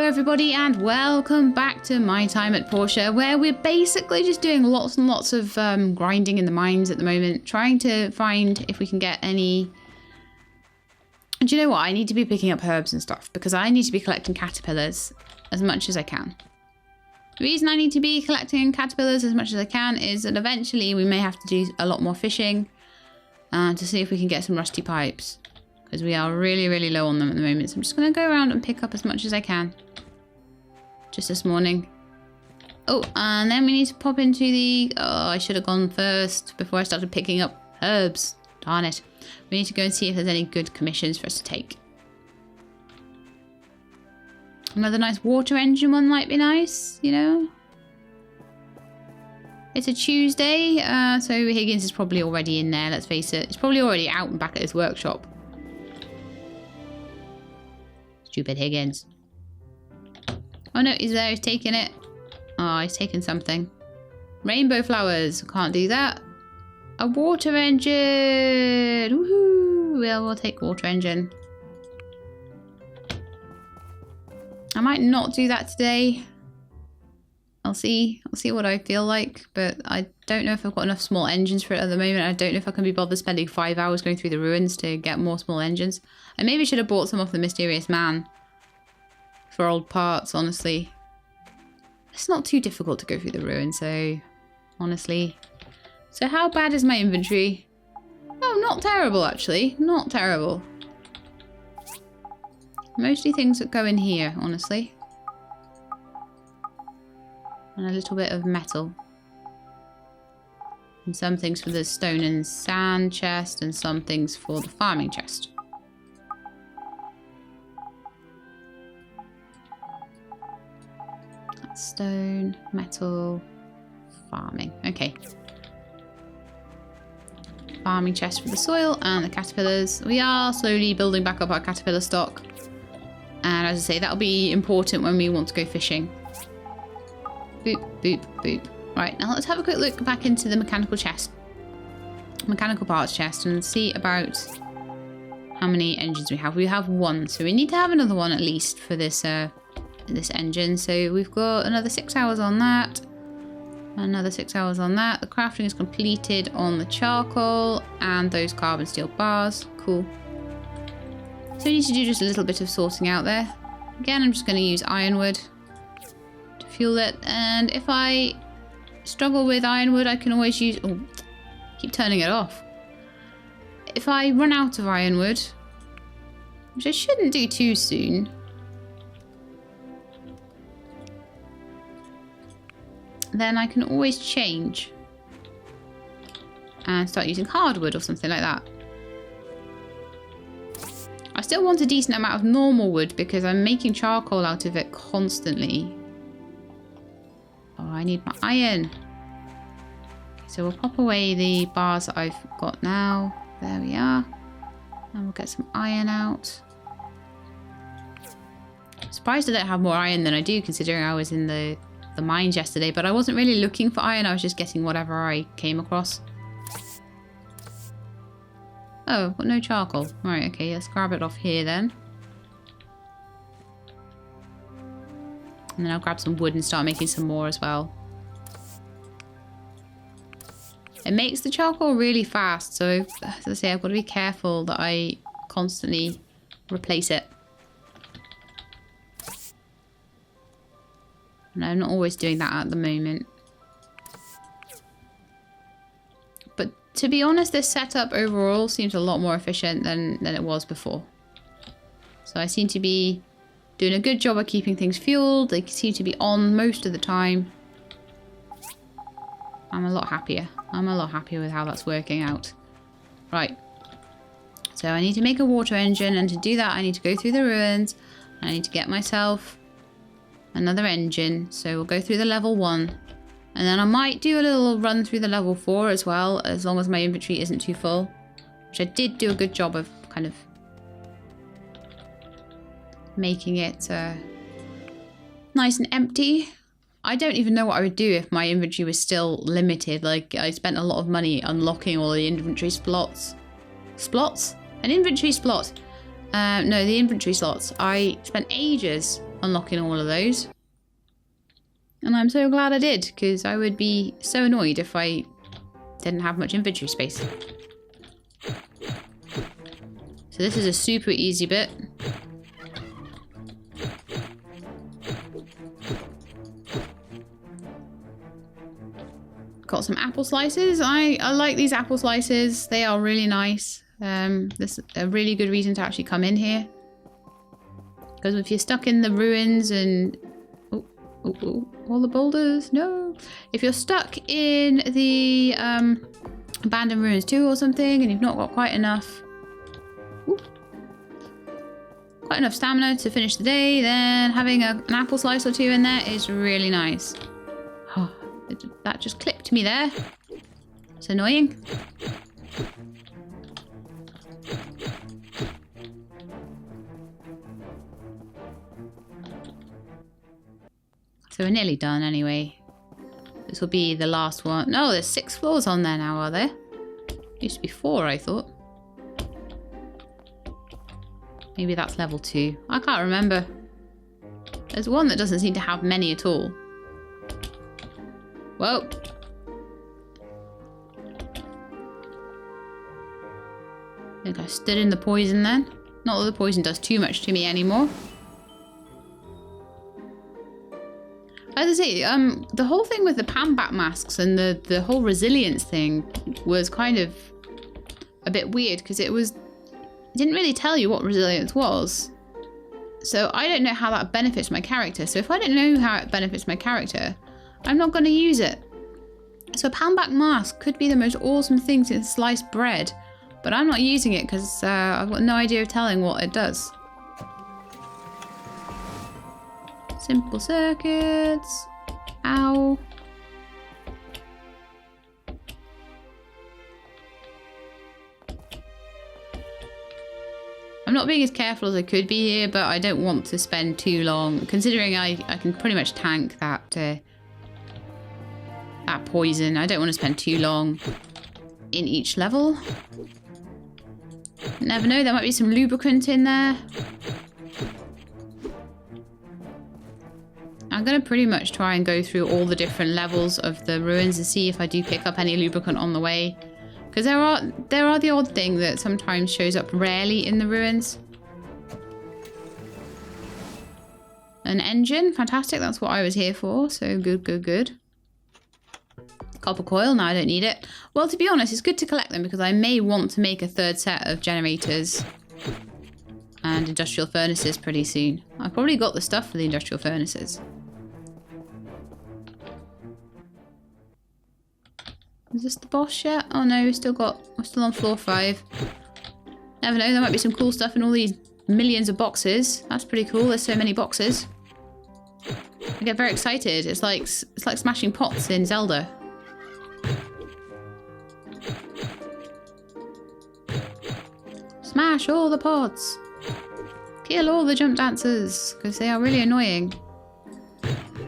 everybody, and welcome back to my time at Portia, where we're basically just doing lots and lots of grinding in the mines at the moment, trying to find if we can get any... And do you know what? I need to be picking up herbs and stuff because I need to be collecting caterpillars as much as I can. The reason I need to be collecting caterpillars as much as I can is that eventually we may have to do a lot more fishing to see if we can get some rusty pipes. Because we are really, really low on them at the moment. So I'm just going to go around and pick up as much as I can. Just this morning. Oh, and then we need to pop into the... Oh, I should have gone first before I started picking up herbs. Darn it. We need to go and see if there's any good commissions for us to take. Another nice water engine one might be nice, you know. It's a Tuesday, so Higgins is probably already in there, let's face it. He's probably already out and back at his workshop. Stupid Higgins. Oh no, he's there, he's taking it. Oh, he's taking something. Rainbow flowers, can't do that. A water engine! Woohoo! Well, we'll take water engine. I might not do that today. I'll see what I feel like, but I don't know if I've got enough small engines for it at the moment. I don't know if I can be bothered spending 5 hours going through the ruins to get more small engines. I maybe should have bought some off the mysterious man for old parts, honestly. It's not too difficult to go through the ruins, so honestly. So how bad is my inventory? Oh, not terrible actually, not terrible. Mostly things that go in here, honestly. And a little bit of metal. And some things for the stone and sand chest, and some things for the farming chest. That's stone, metal, farming. Okay. Farming chest for the soil and the caterpillars. We are slowly building back up our caterpillar stock. And as I say, that'll be important when we want to go fishing. Boop, boop, boop. Right, now let's have a quick look back into the mechanical chest. Mechanical parts chest, and see about how many engines we have. We have one, so we need to have another one at least for this this engine. So we've got another 6 hours on that. Another 6 hours on that. The crafting is completed on the charcoal and those carbon steel bars. Cool. So we need to do just a little bit of sorting out there. Again, I'm just going to use ironwood to fuel it. And if I struggle with ironwood, I can always use... Oh, keep turning it off. If I run out of ironwood, which I shouldn't do too soon, then I can always change and start using hardwood or something like that. I still want a decent amount of normal wood because I'm making charcoal out of it constantly. Oh, I need my iron. So we'll pop away the bars that I've got now. There we are. And we'll get some iron out. I'm surprised I don't have more iron than I do, considering I was in the mines yesterday, but I wasn't really looking for iron. I was just getting whatever I came across. Oh, I've got no charcoal. Right, okay, let's grab it off here then. And then I'll grab some wood and start making some more as well. It makes the charcoal really fast, so as I say, I've got to be careful that I constantly replace it. And I'm not always doing that at the moment. But to be honest, this setup overall seems a lot more efficient than it was before. So I seem to be doing a good job of keeping things fueled. They seem to be on most of the time. I'm a lot happier. I'm a lot happier with how that's working out. Right. So I need to make a water engine, and to do that I need to go through the ruins. I need to get myself another engine. So we'll go through the level 1. And then I might do a little run through the level 4 as well, as long as my inventory isn't too full. Which I did do a good job of kind of making it nice and empty. I don't even know what I would do if my inventory was still limited. Like, I spent a lot of money unlocking all the inventory slots. Splots? An inventory slot. No, the inventory slots. I spent ages unlocking all of those. And I'm so glad I did, because I would be so annoyed if I didn't have much inventory space. So this is a super easy bit. Got some apple slices. I like these apple slices. They are really nice. This is a really good reason to actually come in here. Because if you're stuck in the ruins and... Oh, all the boulders. No. If you're stuck in the abandoned ruins too or something and you've not got quite enough stamina to finish the day, then having an apple slice or two in there is really nice. Oh, that just clipped me there. It's annoying. So we're nearly done anyway. This will be the last one. No, there's 6 floors on there now, are there? Used to be 4, I thought. Maybe that's level 2. I can't remember. There's one that doesn't seem to have many at all. Whoa. I think I stood in the poison then. Not that the poison does too much to me anymore. As I say, the whole thing with the Pambat masks and the whole resilience thing was kind of a bit weird because it didn't really tell you what resilience was. So I don't know how that benefits my character. So if I don't know how it benefits my character, I'm not going to use it. So a Pambat mask could be the most awesome thing since sliced bread, but I'm not using it because I've got no idea of telling what it does. Simple circuits. Ow. I'm not being as careful as I could be here, but I don't want to spend too long, considering I can pretty much tank that that poison. I don't want to spend too long in each level. Never know, there might be some lubricant in there. I'm going to pretty much try and go through all the different levels of the ruins and see if I do pick up any lubricant on the way. Because there are the odd thing that sometimes shows up rarely in the ruins. An engine, fantastic, that's what I was here for, so good. Copper coil, no I don't need it. Well, to be honest, it's good to collect them because I may want to make a 3rd set of generators and industrial furnaces pretty soon. I've probably got the stuff for the industrial furnaces. Is this the boss yet? Oh no, we're still on floor 5. Never know, there might be some cool stuff in all these millions of boxes. That's pretty cool, there's so many boxes. I get very excited. It's like smashing pots in Zelda. Smash all the pots. Kill all the jump dancers, because they are really annoying.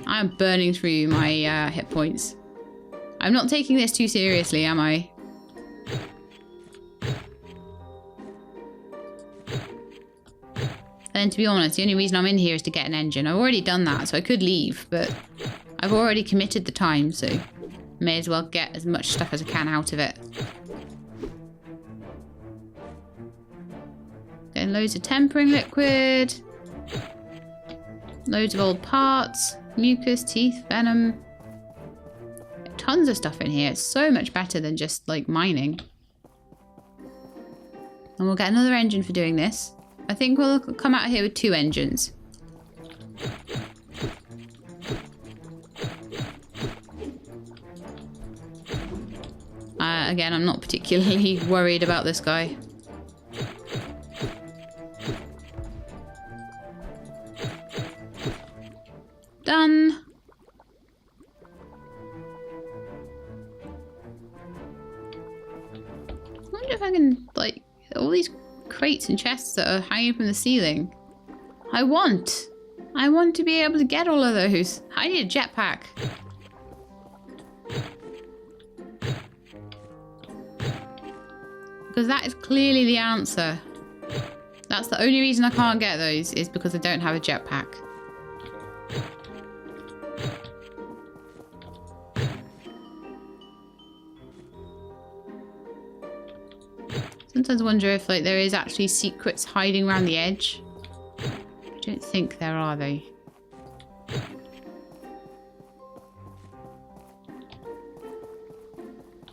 I am burning through my hit points. I'm not taking this too seriously, am I? And to be honest, the only reason I'm in here is to get an engine. I've already done that, so I could leave, but I've already committed the time, so may as well get as much stuff as I can out of it. Getting loads of tempering liquid. Loads of old parts. Mucus, teeth, venom. Tons of stuff in here. It's so much better than just like mining. And we'll get another engine for doing this. I think we'll come out here with 2 engines. Again, I'm not particularly worried about this guy. Done. I wonder if I can, like, all these crates and chests that are hanging from the ceiling. I want to be able to get all of those. I need a jetpack. Because that is clearly the answer. That's the only reason I can't get those, is because I don't have a jetpack. Sometimes I wonder if like there is actually secrets hiding around the edge. I don't think there are though.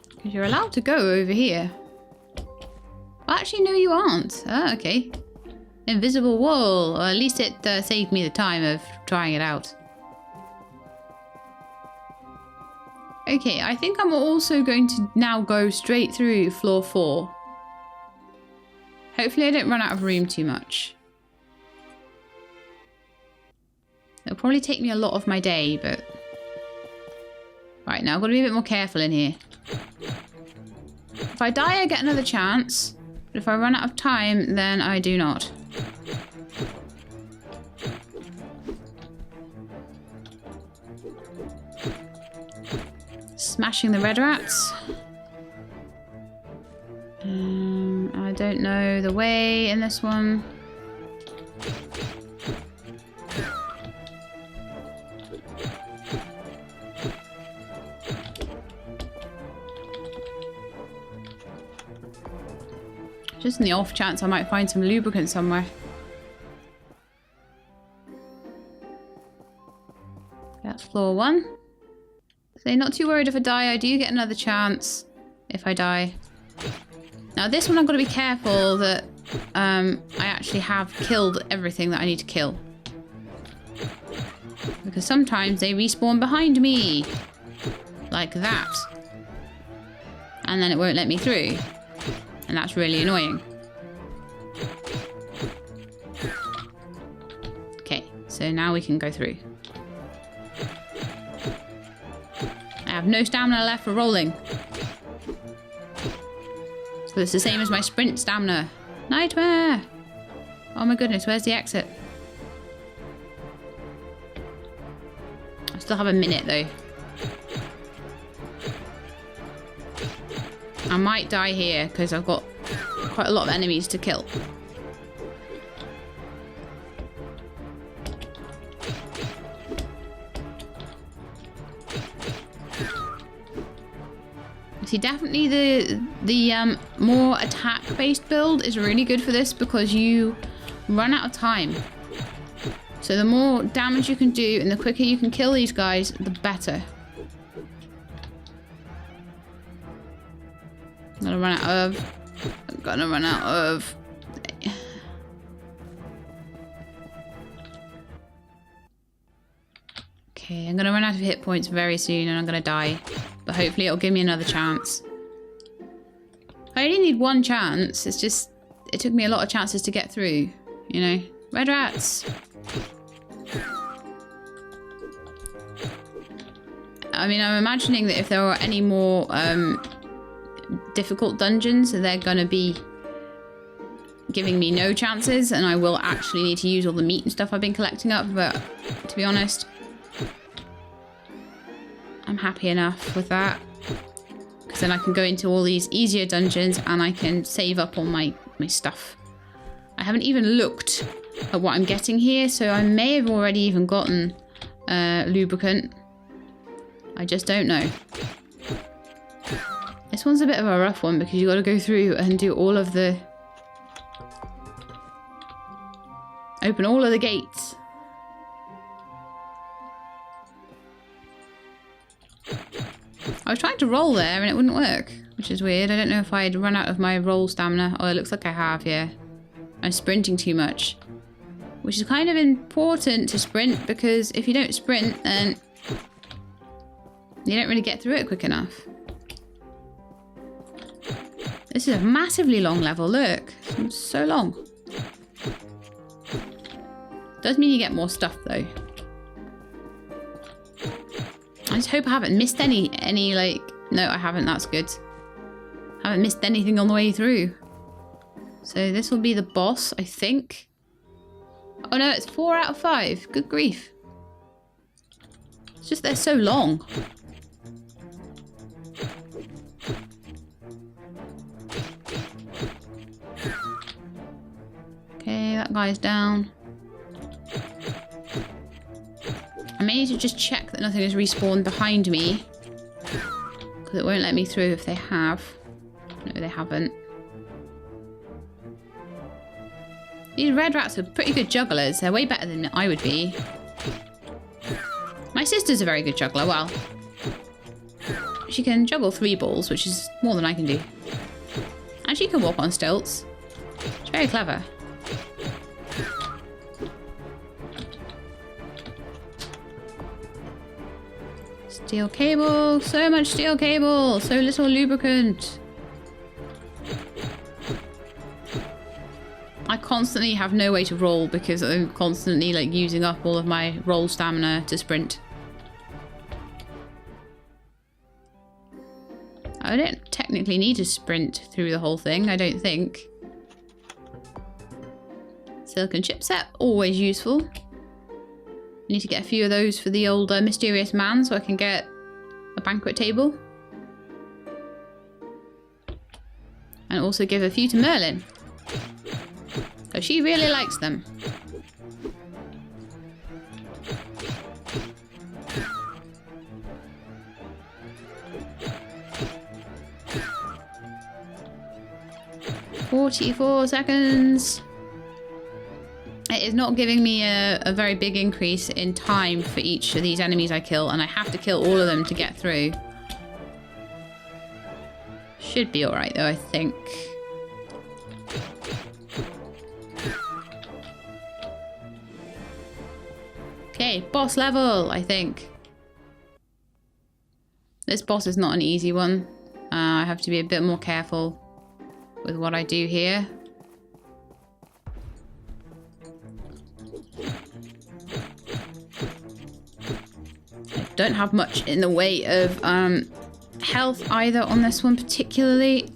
Because you're allowed to go over here. Well, actually, no, you aren't. Oh, okay. Invisible wall. Or at least it saved me the time of trying it out. Okay, I think I'm also going to now go straight through floor 4. Hopefully I don't run out of room too much. It'll probably take me a lot of my day, but... Right, now I've got to be a bit more careful in here. If I die, I get another chance. But if I run out of time, then I do not. Smashing the red rats. I don't know the way in this one. Just in the off chance I might find some lubricant somewhere. That's floor 1. So not too worried if I die. I do get another chance if I die. Now this one I've got to be careful that I actually have killed everything that I need to kill. Because sometimes they respawn behind me. Like that. And then it won't let me through. And that's really annoying. Okay, so now we can go through. I have no stamina left for rolling. So it's the same as my sprint stamina. Nightmare! Oh my goodness, where's the exit? I still have a minute though. I might die here because I've got quite a lot of enemies to kill. See, definitely the more attack-based build is really good for this because you run out of time. So the more damage you can do and the quicker you can kill these guys, the better. I'm gonna run out of. Okay, I'm gonna run out of hit points very soon and I'm gonna die. But hopefully it'll give me another chance. I only need one chance. It's just, it took me a lot of chances to get through, you know. Red rats. I mean, I'm imagining that if there are any more difficult dungeons, they're gonna be giving me no chances and I will actually need to use all the meat and stuff I've been collecting up, but to be honest, I'm happy enough with that. Because then I can go into all these easier dungeons and I can save up all my stuff. I haven't even looked at what I'm getting here, so I may have already even gotten lubricant. I just don't know. This one's a bit of a rough one because you got to go through and do all of the... Open all of the gates. I was trying to roll there and it wouldn't work, which is weird. I don't know if I'd run out of my roll stamina. Oh, it looks like I have, yeah. I'm sprinting too much. Which is kind of important to sprint because if you don't sprint, then you don't really get through it quick enough. This is a massively long level, look. It's so long. Does mean you get more stuff though. I just hope I haven't missed any like... No, I haven't. That's good. I haven't missed anything on the way through. So this will be the boss, I think. Oh no, it's 4 out of 5. Good grief. It's just they're so long. Okay, that guy's down. I may need to just check that nothing has respawned behind me. Because it won't let me through if they have. No, they haven't. These red rats are pretty good jugglers. They're way better than I would be. My sister's a very good juggler. Well, she can juggle 3 balls, which is more than I can do. And she can walk on stilts. She's very clever. Steel cable. So much steel cable. So little lubricant. I constantly have no way to roll because I'm constantly like using up all of my roll stamina to sprint. I don't technically need to sprint through the whole thing, I don't think. Silicon chipset, always useful. I need to get a few of those for the old mysterious man so I can get a banquet table. And also give a few to Merlin. Because she really likes them. "44 seconds. It is not giving me a very big increase in time for each of these enemies I kill, and I have to kill all of them to get through. Should be alright though, I think. Okay, boss level, I think. This boss is not an easy one. I have to be a bit more careful with what I do here. I don't have much in the way of health either on this one particularly.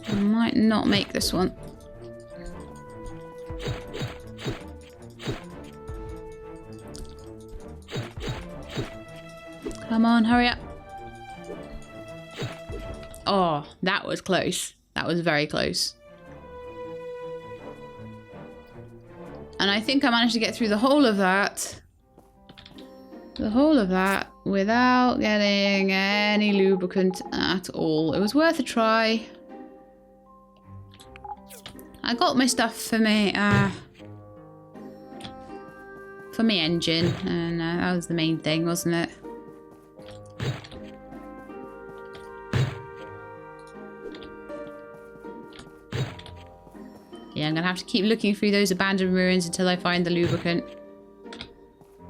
I might not make this one. Come on, hurry up. Oh, that was close. That was very close. And I think I managed to get through the whole of that. The whole of that without getting any lubricant at all. It was worth a try. I got my stuff for me, engine, and that was the main thing, wasn't it? Yeah, I'm gonna have to keep looking through those abandoned ruins until I find the lubricant.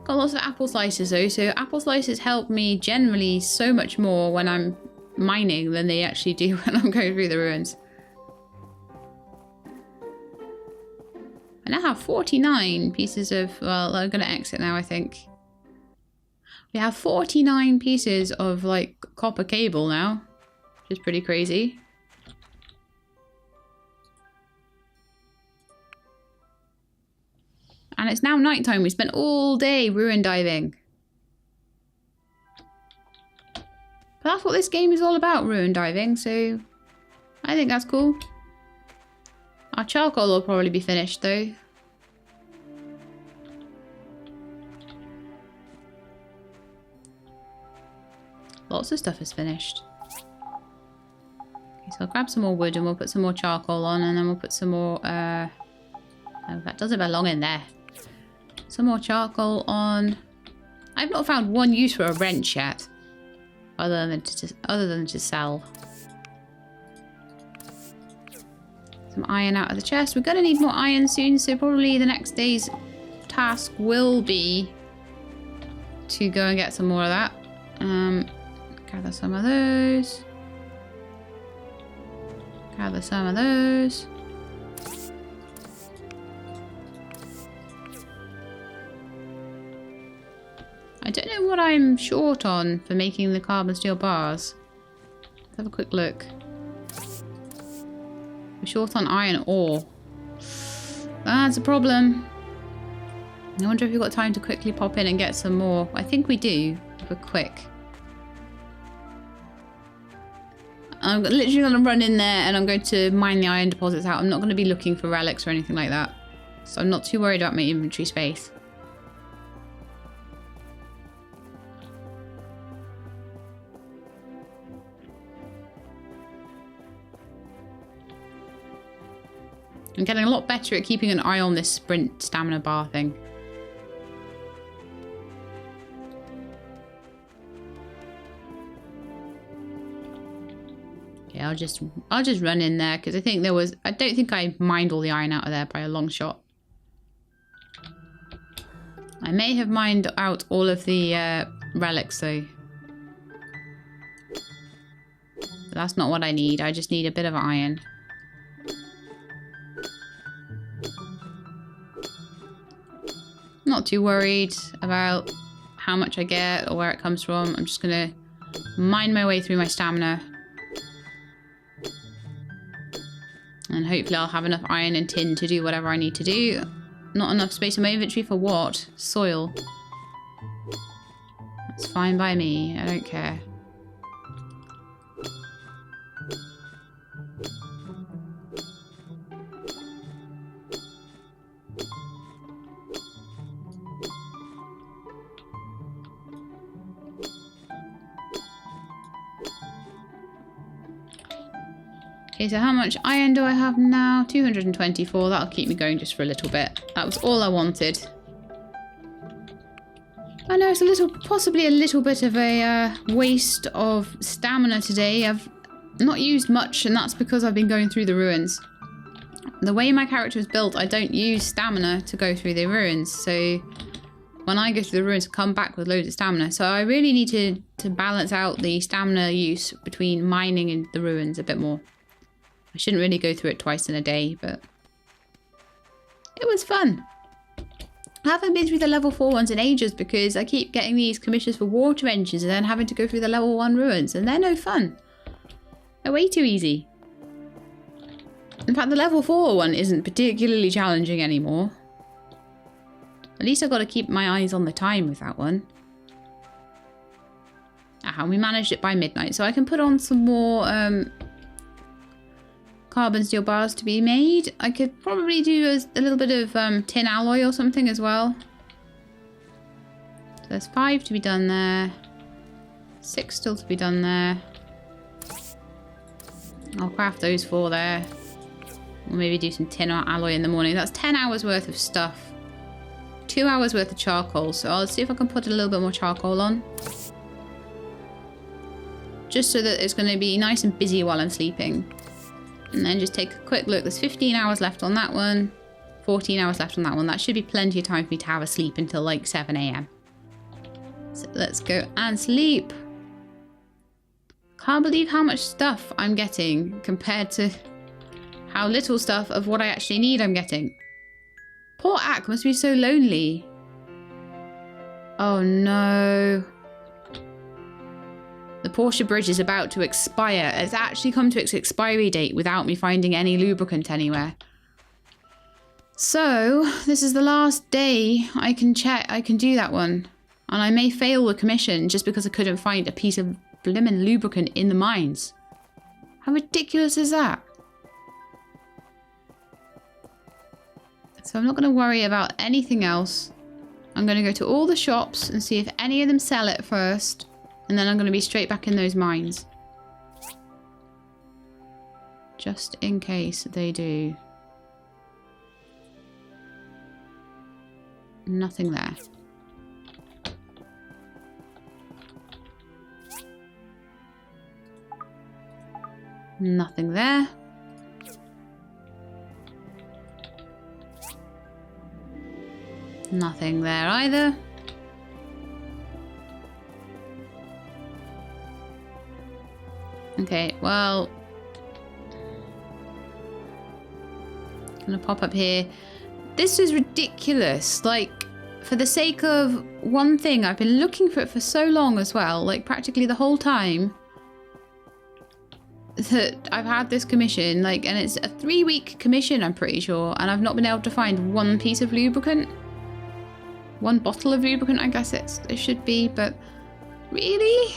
Got lots of apple slices though, so apple slices help me generally so much more when I'm mining than they actually do when I'm going through the ruins. I now have 49 pieces of, well, I'm gonna exit now, I think. We have 49 pieces of like copper cable now, which is pretty crazy. And it's now nighttime. We spent all day ruin diving. But that's what this game is all about, ruin diving, so I think that's cool. Our charcoal will probably be finished though. Lots of stuff is finished. Okay, so I'll grab some more wood and we'll put some more charcoal on, and then we'll put some more, oh, that doesn't belong in there. Some more charcoal on. I've not found one use for a wrench yet, other than to sell. Some iron out of the chest. We're gonna need more iron soon, so probably the next day's task will be to go and get some more of that. Gather some of those. Gather some of those. I don't know what I'm short on for making the carbon steel bars. Let's have a quick look. We're short on iron ore. That's a problem. I wonder if we've got time to quickly pop in and get some more. I think we do, if we're quick. I'm literally going to run in there and I'm going to mine the iron deposits out. I'm not going to be looking for relics or anything like that. So I'm not too worried about my inventory space. I'm getting a lot better at keeping an eye on this sprint stamina bar thing. Yeah, I'll just run in there because I think I don't think I mined all the iron out of there by a long shot. I may have mined out all of the relics though. But that's not what I need. I just need a bit of iron. Not too worried about how much I get or where it comes from. I'm just gonna mine my way through my stamina. And hopefully I'll have enough iron and tin to do whatever I need to do. Not enough space in my inventory for what? Soil. That's fine by me. I don't care. Okay, so how much iron do I have now? 224. That'll keep me going just for a little bit. That was all I wanted. I know it's possibly a little bit of a waste of stamina today. I've not used much, and that's because I've been going through the ruins. The way my character is built, I don't use stamina to go through the ruins. So when I go through the ruins, I come back with loads of stamina. So I really need to balance out the stamina use between mining and the ruins a bit more. I shouldn't really go through it twice in a day, but it was fun. I haven't been through the level 4 ones in ages because I keep getting these commissions for water engines and then having to go through the level 1 ruins, and they're no fun. They're way too easy. In fact, the level 4 one isn't particularly challenging anymore. At least I've got to keep my eyes on the time with that one. We managed it by midnight, so I can put on some more carbon steel bars to be made. I could probably do a little bit of tin alloy or something as well. So there's 5 to be done there. 6 still to be done there. I'll craft those 4 there. Or maybe do some tin or alloy in the morning. That's 10 hours worth of stuff. 2 hours worth of charcoal. So I'll see if I can put a little bit more charcoal on. Just so that it's going to be nice and busy while I'm sleeping. And then just take a quick look. There's 15 hours left on that one. 14 hours left on that one. That should be plenty of time for me to have a sleep until like 7 AM. So let's go and sleep. Can't believe how much stuff I'm getting compared to how little stuff of what I actually need I'm getting. Poor Ak must be so lonely. Oh no. The Portia bridge is about to expire. It's actually come to its expiry date without me finding any lubricant anywhere. So, this is the last day I can do that one. And I may fail the commission just because I couldn't find a piece of blimmin' lubricant in the mines. How ridiculous is that? So I'm not going to worry about anything else. I'm going to go to all the shops and see if any of them sell it first. And then I'm going to be straight back in those mines. Just in case they do. Nothing there. Nothing there. Nothing there either. Okay, well, gonna pop up here. This is ridiculous. Like, for the sake of one thing, I've been looking for it for so long as well, like practically the whole time that I've had this commission, like, and it's a 3-week commission, I'm pretty sure, and I've not been able to find one piece of lubricant. One bottle of lubricant, I guess it should be, but really?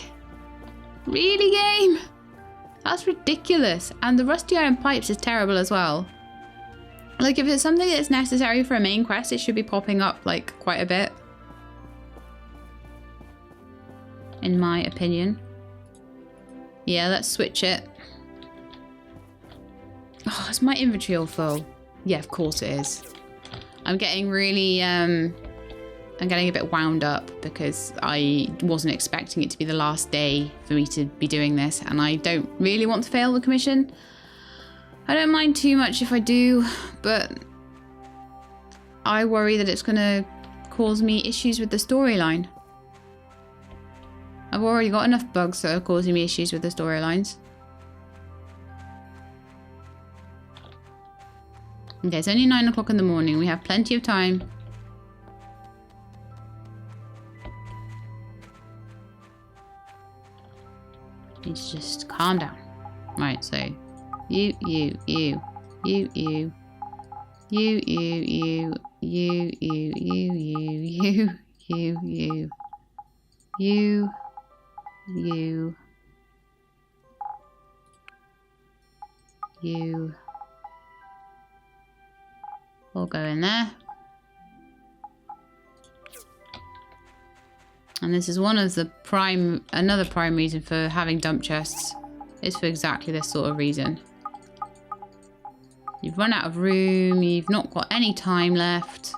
Really, game? That's ridiculous. And the rusty iron pipes is terrible as well. Like, if it's something that's necessary for a main quest, it should be popping up, like, quite a bit. In my opinion. Yeah, let's switch it. Oh, is my inventory all full? Yeah, of course it is. I'm getting really, I'm getting a bit wound up because I wasn't expecting it to be the last day for me to be doing this, and I don't really want to fail the commission. I don't mind too much if I do, but I worry that it's going to cause me issues with the storyline. I've already got enough bugs that are causing me issues with the storylines. Okay, it's only 9 o'clock in the morning. We have plenty of time. Need to just calm down. Right, so you, all go in there. And this is one of the another prime reason for having dump chests is for exactly this sort of reason. You've run out of room, you've not got any time left.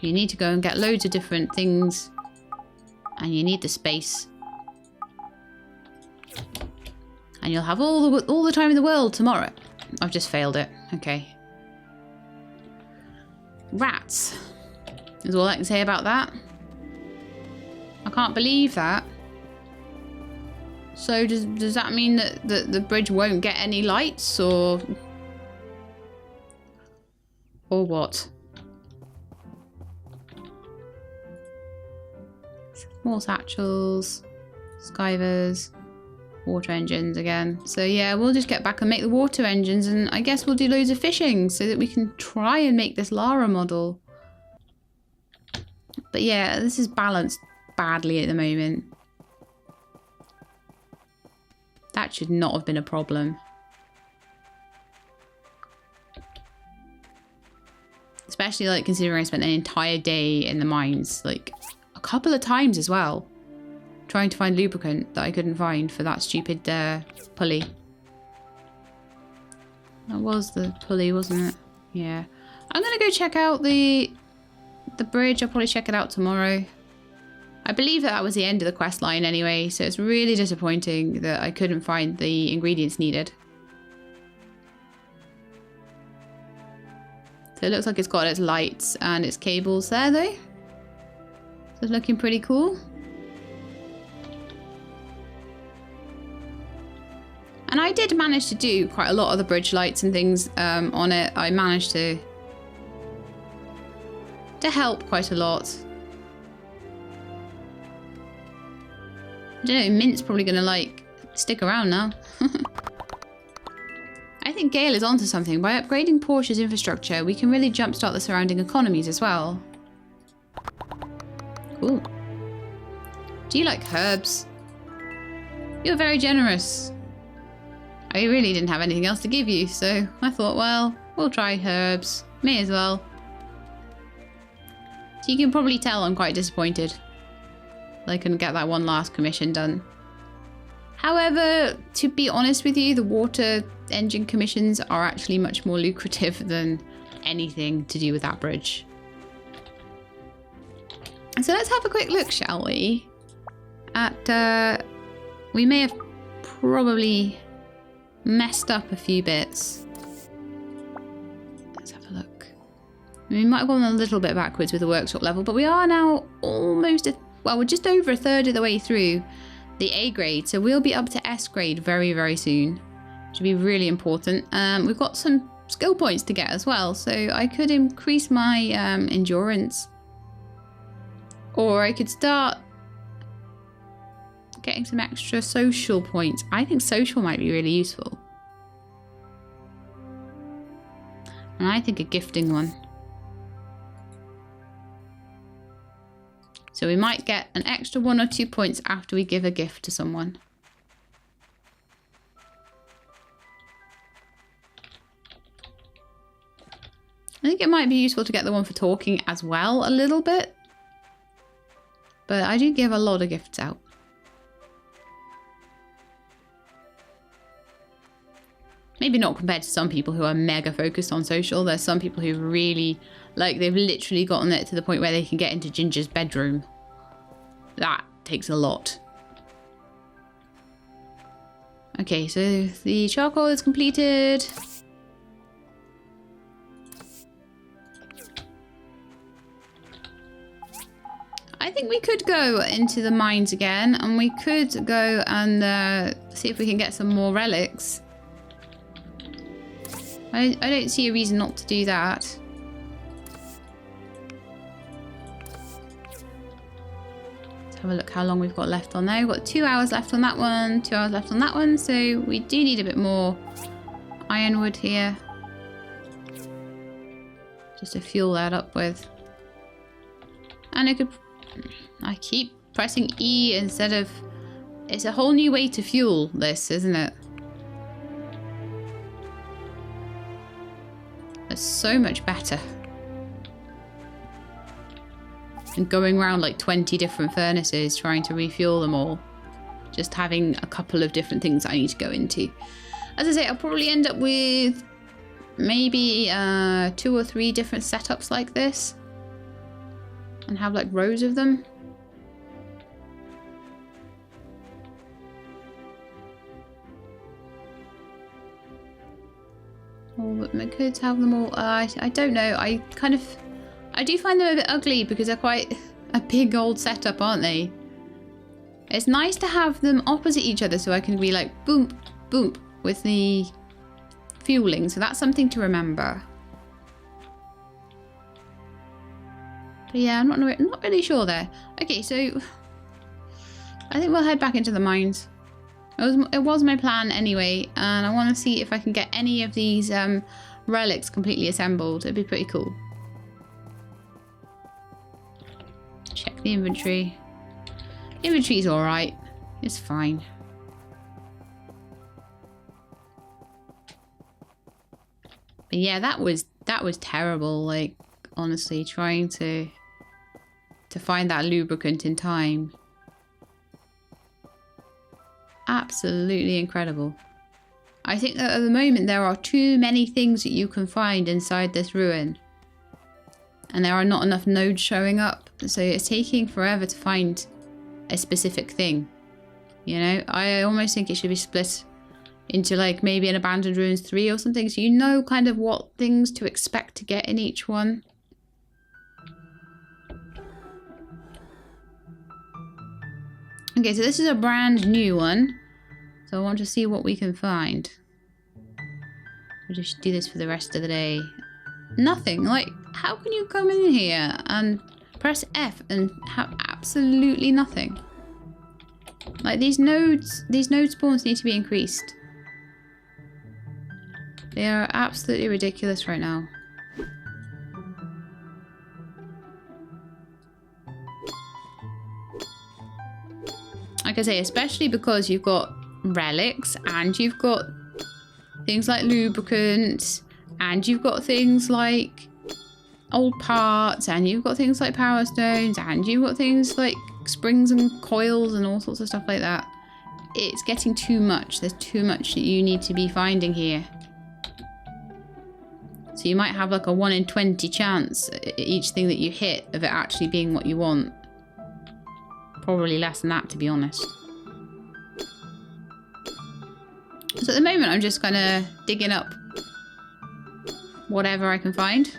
You need to go and get loads of different things, and you need the space. And you'll have all the time in the world tomorrow. I've just failed it. Okay. Rats is all I can say about that. I can't believe that. So does that mean that the bridge won't get any lights, or what? More satchels, skivers, water engines again. So yeah, we'll just get back and make the water engines, and I guess we'll do loads of fishing so that we can try and make this Lara model. But yeah, this is balanced badly at the moment. That should not have been a problem. Especially like considering I spent an entire day in the mines, like a couple of times as well, trying to find lubricant that I couldn't find for that stupid pulley. That was the pulley, wasn't it? Yeah. I'm gonna go check out the bridge. I'll probably check it out tomorrow. I believe that was the end of the quest line anyway, so it's really disappointing that I couldn't find the ingredients needed. So it looks like it's got its lights and its cables there though. So it's looking pretty cool. And I did manage to do quite a lot of the bridge lights and things on it. I managed to help quite a lot. I don't know, Mint's probably gonna like stick around now. I think Gale is onto something. By upgrading Portia's infrastructure, we can really jumpstart the surrounding economies as well. Cool. Do you like herbs? You're very generous. I really didn't have anything else to give you, so I thought, well, we'll try herbs. May as well. So you can probably tell I'm quite disappointed that I couldn't get that one last commission done. However, to be honest with you, the water engine commissions are actually much more lucrative than anything to do with that bridge. So let's have a quick look, shall we? At, we may have probably messed up a few bits. Let's have a look. We might have gone a little bit backwards with the workshop level, but we are now almost, well, we're just over a third of the way through the A grade, so we'll be up to S grade very, very soon, which will be really important. We've got some skill points to get as well, so I could increase my endurance, or I could start getting some extra social points. I think social might be really useful, and I think a gifting one. So we might get an extra 1 or 2 points after we give a gift to someone. I think it might be useful to get the one for talking as well a little bit. But I do give a lot of gifts out. Maybe not compared to some people who are mega focused on social. There's some people who really, like, they've literally gotten it to the point where they can get into Ginger's bedroom. That takes a lot. Okay, so the charcoal is completed. I think we could go into the mines again, and we could go and see if we can get some more relics. I don't see a reason not to do that. Let's have a look how long we've got left on there. We've got 2 hours left on that one, 2 hours left on that one, so we do need a bit more ironwood here. Just to fuel that up with. And I keep pressing E instead of... It's a whole new way to fuel this, isn't it? It's so much better. And going around like 20 different furnaces trying to refuel them all. Just having a couple of different things I need to go into. As I say, I'll probably end up with maybe 2 or 3 different setups like this. And have like rows of them. Oh, but I could have them all. I don't know. I do find them a bit ugly because they're quite a big old setup, aren't they? It's nice to have them opposite each other so I can be like boom, boom with the fueling. So that's something to remember. But yeah, I'm not really sure there. Okay, so I think we'll head back into the mines. It was my plan anyway, and I want to see if I can get any of these relics completely assembled. It'd be pretty cool. Check the inventory. Inventory's alright. It's fine. But yeah, that was terrible. Like, honestly, trying to find that lubricant in time. Absolutely incredible. I think that at the moment there are too many things that you can find inside this ruin. And there are not enough nodes showing up. So it's taking forever to find a specific thing. You know, I almost think it should be split into like maybe an Abandoned Ruins 3 or something. So you know kind of what things to expect to get in each one. Okay, so this is a brand new one. So I want to see what we can find. We'll just do this for the rest of the day. Nothing. Like, how can you come in here and press F and have absolutely nothing? Like, these node spawns need to be increased. They are absolutely ridiculous right now. Like I say, especially because you've got relics and you've got things like lubricants and you've got things like old parts and you've got things like power stones and you've got things like springs and coils and all sorts of stuff like that. It's getting too much. There's too much that you need to be finding here. So you might have like a 1 in 20 chance each thing that you hit of it actually being what you want. Probably less than that, to be honest. So at the moment, I'm just kind of digging up whatever I can find.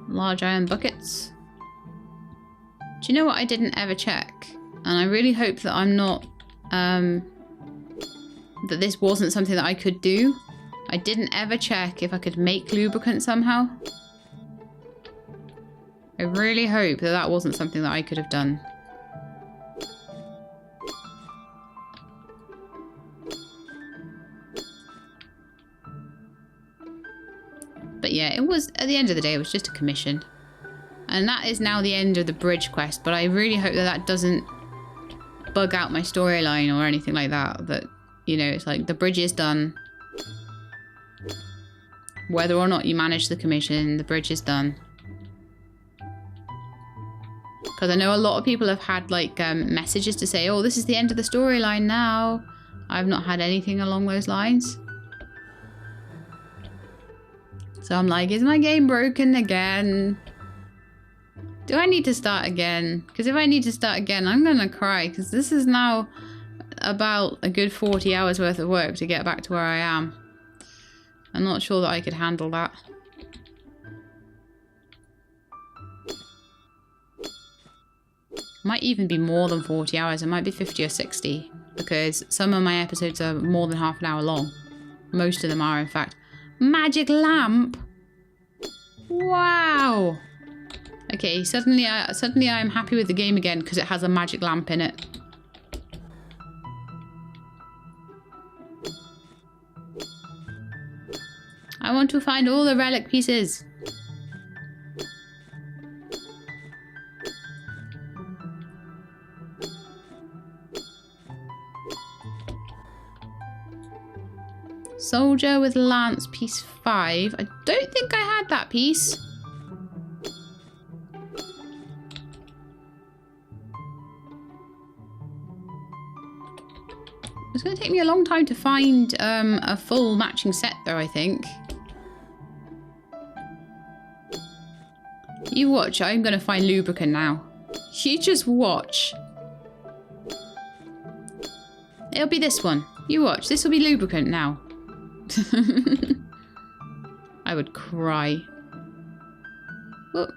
Large iron buckets. Do you know what I didn't ever check? And I really hope that I'm not... that this wasn't something that I could do. I didn't ever check if I could make lubricant somehow. I really hope that that wasn't something that I could have done. But yeah, it was, at the end of the day, it was just a commission. And that is now the end of the bridge quest, but I really hope that that doesn't bug out my storyline or anything like that. That, you know, it's like the bridge is done. Whether or not you manage the commission, the bridge is done. Because I know a lot of people have had like messages to say, oh, this is the end of the storyline now. I've not had anything along those lines. So I'm like, is my game broken again? Do I need to start again? Because if I need to start again, I'm going to cry. Because this is now about a good 40 hours worth of work to get back to where I am. I'm not sure that I could handle that. Might even be more than 40 hours. It might be 50 or 60. Because some of my episodes are more than half an hour long. Most of them are, in fact. Magic lamp? Wow! Okay, suddenly I'm happy with the game again because it has a magic lamp in it. I want to find all the relic pieces. Soldier with lance, piece 5. I don't think I had that piece. It's going to take me a long time to find a full matching set though, I think. You watch, I'm going to find lubricant now. You just watch. It'll be this one. You watch, this will be lubricant now. I would cry. Whoop.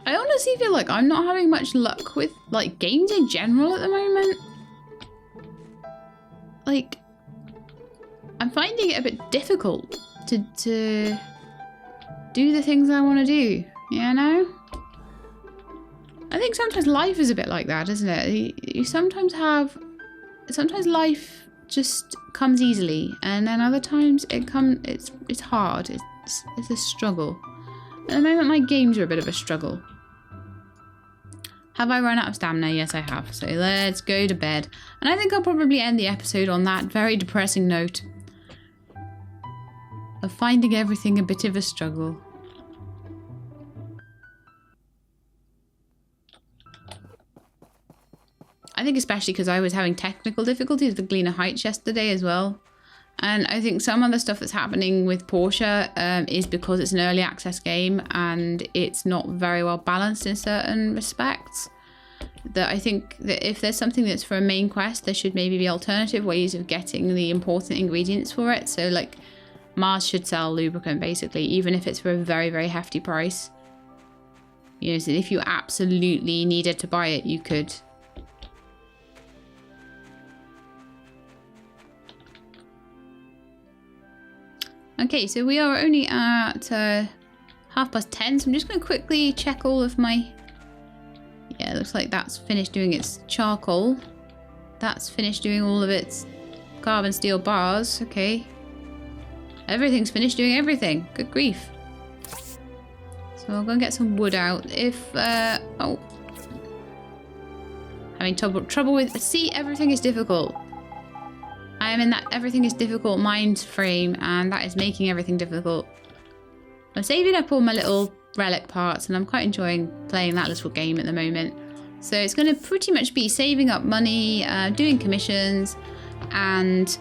I honestly feel like I'm not having much luck with like games in general at the moment. Like, I'm finding it a bit difficult to do the things I want to do, you know? I think sometimes life is a bit like that, isn't it? You sometimes life just comes easily, and then other times it's hard. It's a struggle. At the moment, my games are a bit of a struggle. Have I run out of stamina? Yes, I have. So let's go to bed. And I think I'll probably end the episode on that very depressing note of finding everything a bit of a struggle. I think especially because I was having technical difficulties with Gleaner Heights yesterday as well. And I think some of the stuff that's happening with Portia is because it's an early access game and it's not very well balanced in certain respects. That I think that if there's something that's for a main quest, there should maybe be alternative ways of getting the important ingredients for it. So like Mars should sell lubricant basically, even if it's for a very, very hefty price. You know, so if you absolutely needed to buy it, you could. Okay, so we are only at 10:30, so I'm just going to quickly check all of my... Yeah, it looks like that's finished doing its charcoal. That's finished doing all of its carbon steel bars. Okay. Everything's finished doing everything. Good grief. So I'm going to get some wood out. If... oh. Having trouble with... See, everything is difficult. I am in that everything is difficult mind frame, and that is making everything difficult. I'm saving up all my little relic parts, and I'm quite enjoying playing that little game at the moment. So it's going to pretty much be saving up money, doing commissions, and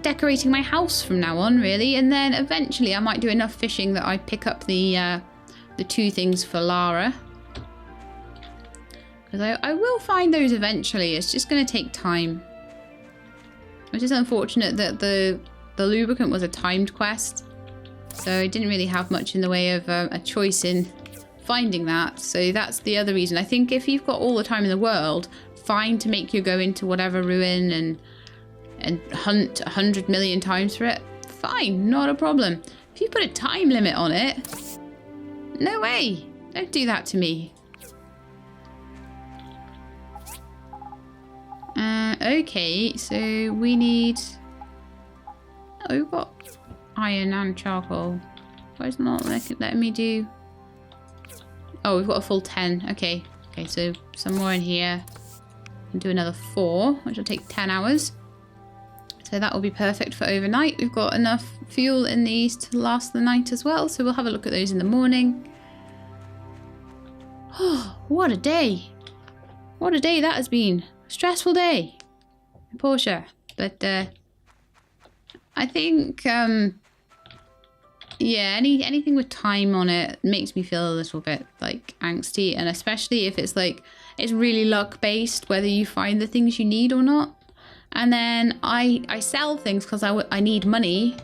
decorating my house from now on, really. And then eventually I might do enough fishing that I pick up the 2 things for Lara. Because I will find those eventually. It's just going to take time. Which is unfortunate that the lubricant was a timed quest. So I didn't really have much in the way of a choice in finding that. So that's the other reason. I think if you've got all the time in the world, fine to make you go into whatever ruin and hunt 100 million times for it. Fine, not a problem. If you put a time limit on it, no way. Don't do that to me. Okay, so we need... Oh, we've got iron and charcoal. Why is it not letting me do... Oh, we've got a full 10. Okay. Okay, so some more in here. And do another 4, which will take 10 hours. So that will be perfect for overnight. We've got enough fuel in these to last the night as well. So we'll have a look at those in the morning. Oh, what a day. What a day that has been. Stressful day in Portia. But I think, yeah, anything with time on it makes me feel a little bit like angsty. And especially if it's like, it's really luck based, whether you find the things you need or not. And then I sell things because I need money.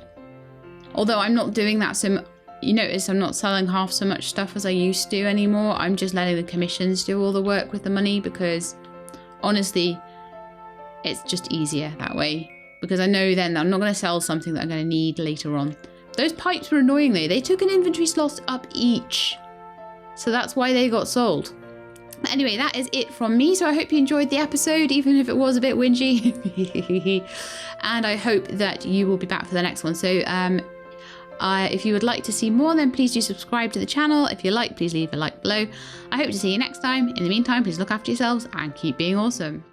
Although I'm not doing that so you notice I'm not selling half so much stuff as I used to anymore. I'm just letting the commissions do all the work with the money because honestly, it's just easier that way. Because I know then that I'm not going to sell something that I'm going to need later on. Those pipes were annoying though. They took an inventory slot up each. So that's why they got sold. But anyway, that is it from me. So I hope you enjoyed the episode, even if it was a bit whingy. And I hope that you will be back for the next one. So if you would like to see more, then please do subscribe to the channel. If you like, please leave a like below. I hope to see you next time. In the meantime, please look after yourselves and keep being awesome.